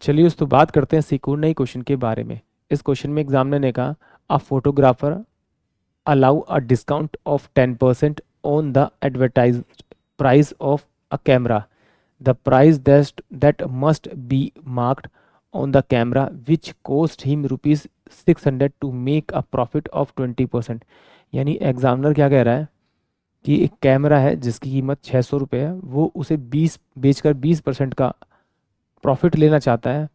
चलिए दोस्तों बात करते हैं सिक्योर नई क्वेश्चन के बारे में। इस क्वेश्चन में एग्जामिनर ने कहा a photographer allow a discount of 10% on the advertise price of a camera. The price that must be marked on the camera which cost him rupees 600 to make a profit of 20%। यानी examiner क्या कह रहा है कि एक camera है जिसकी कीमत 600 रुपये है, वो उसे 20 बेचकर 20% का प्रॉफिट लेना चाहता है।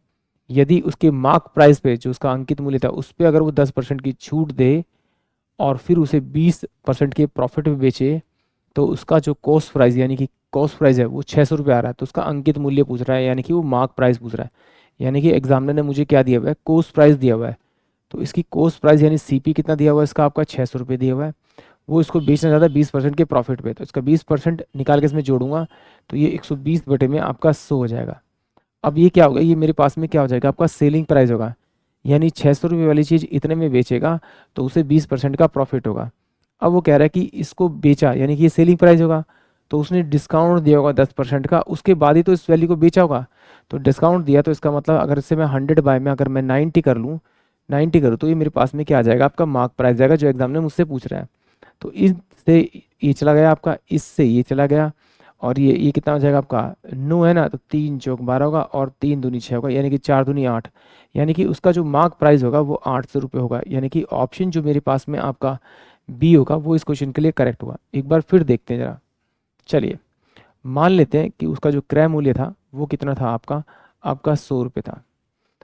यदि उसके मार्क प्राइस पे जो उसका अंकित मूल्य था उस पर अगर वो 10% की छूट दे और फिर उसे 20% के प्रॉफिट में बेचे तो उसका जो कॉस्ट प्राइस यानी कि कॉस्ट प्राइस है वो 600 रुपये आ रहा है। तो उसका अंकित मूल्य पूछ रहा है यानी कि वो मार्क प्राइस पूछ रहा है। यानी कि एग्जामिनर ने मुझे क्या दिया हुआ है, कॉस्ट प्राइस दिया हुआ है। तो इसकी कॉस्ट प्राइस यानी सीपी कितना दिया हुआ है, इसका आपका 600 रुपये दिया हुआ है। वो इसको बेचना चाहता है 20% के प्रॉफिट पे, तो इसका 20% निकाल के इसमें जोड़ूंगा तो ये 120 बटे में आपका 100 हो जाएगा। अब ये क्या होगा, ये मेरे पास में क्या हो जाएगा, आपका सेलिंग प्राइस होगा। यानी 600 रुपये वाली चीज़ इतने में बेचेगा तो उसे 20% का प्रॉफिट होगा। अब वो कह रहा है कि इसको बेचा यानी कि ये सेलिंग प्राइस होगा, तो उसने डिस्काउंट दिया होगा 10% का, उसके बाद ही तो इस वैल्यू को बेचा होगा। तो डिस्काउंट दिया तो इसका मतलब अगर इससे मैं 100 बाय में अगर मैं 90 कर लूँ, 90 करूँ तो ये मेरे पास में क्या आ जाएगा, आपका मार्क प्राइस जाएगा जो एग्जाम ने मुझसे पूछ रहा है। तो इससे ये चला गया आपका, इससे ये चला गया, और ये कितना हो जाएगा आपका 9 है ना, तो 3 चौक 12 होगा और 3 दूनी 6 होगा, यानी कि 4 दूनी 8। यानी कि उसका जो मार्क प्राइस होगा वो 800 रुपये होगा। यानी कि ऑप्शन जो मेरे पास में आपका बी होगा वो इस क्वेश्चन के लिए करेक्ट होगा। एक बार फिर देखते हैं जरा। चलिए मान लेते हैं कि उसका जो क्रय मूल्य था वो कितना था, आपका आपका 100 रुपये था।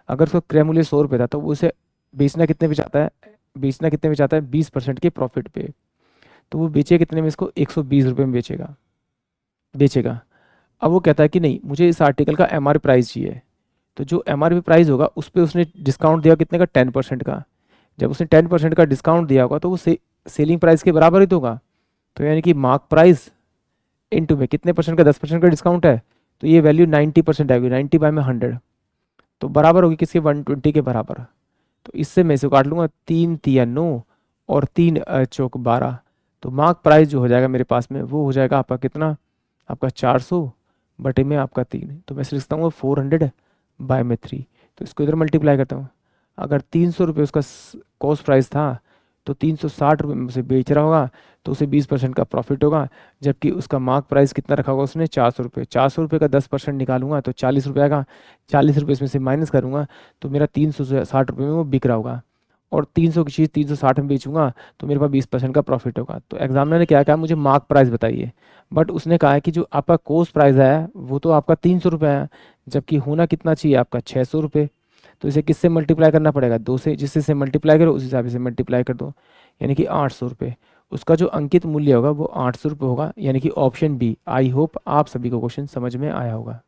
अगर उसका क्रय मूल्य 100 रुपये था तो वो उसे बेचना कितने पे चाहता है, बेचना कितने पे चाहता है, 20% के प्रॉफिट पे। तो वो बेचे कितने में, इसको 120 रुपये में बेचेगा बेचेगा। अब वो कहता है कि नहीं, मुझे इस आर्टिकल का एमआरपी प्राइस चाहिए। तो जो एमआरपी प्राइस होगा उस पर उसने डिस्काउंट दिया कितने का, 10% का। जब उसने 10% का डिस्काउंट दिया होगा तो वो सेलिंग प्राइस के बराबर ही तो होगा। तो यानी कि मार्क प्राइस इनटू में कितने परसेंट का, 10% का डिस्काउंट है, तो ये वैल्यू 90% आएगी, 90 बाय में 100, तो बराबर होगी किसके, 120 के बराबर। तो इससे मैं इसे काट लूंगा, 3 तिया 9 और 3 चौक 12। तो मार्क प्राइस जो हो जाएगा मेरे पास में वो हो जाएगा आपका कितना, आपका 400 बटे में आपका 3। तो मैं लिखता हूँ 400/3। तो इसको इधर मल्टीप्लाई करता हूँ। अगर 300 रुपये उसका कॉस्ट प्राइस था तो 360 रुपये में उसे बेच रहा होगा, तो उसे 20% का प्रॉफिट होगा। जबकि उसका मार्क प्राइस कितना रखा होगा उसने, 400 रुपये। 400 रुपये का 10% निकालूंगा तो 40 रुपये आएगा। 40 रुपये इसमें से माइनस करूंगा तो मेरा 360 रुपये में वो बिक रहा होगा। और 300 की चीज़ 360 में बेचूंगा तो मेरे पास 20% का प्रॉफिट होगा। तो एग्जामिनर ने क्या कहा, मुझे मार्क प्राइस बताइए। बट उसने कहा है कि जो आपका कोस्ट प्राइस है वो तो आपका 300 रुपये है, जबकि होना कितना चाहिए आपका 600 रुपये। तो इसे किससे मल्टीप्लाई करना पड़ेगा, 2 से, जिससे से मल्टीप्लाई करो उस हिसाब से मल्टीप्लाई कर दो, यानी कि 800 रुपये। उसका जो अंकित मूल्य होगा वो 800 रुपये होगा, यानी कि ऑप्शन बी। आई होप आप सभी को क्वेश्चन समझ में आया होगा।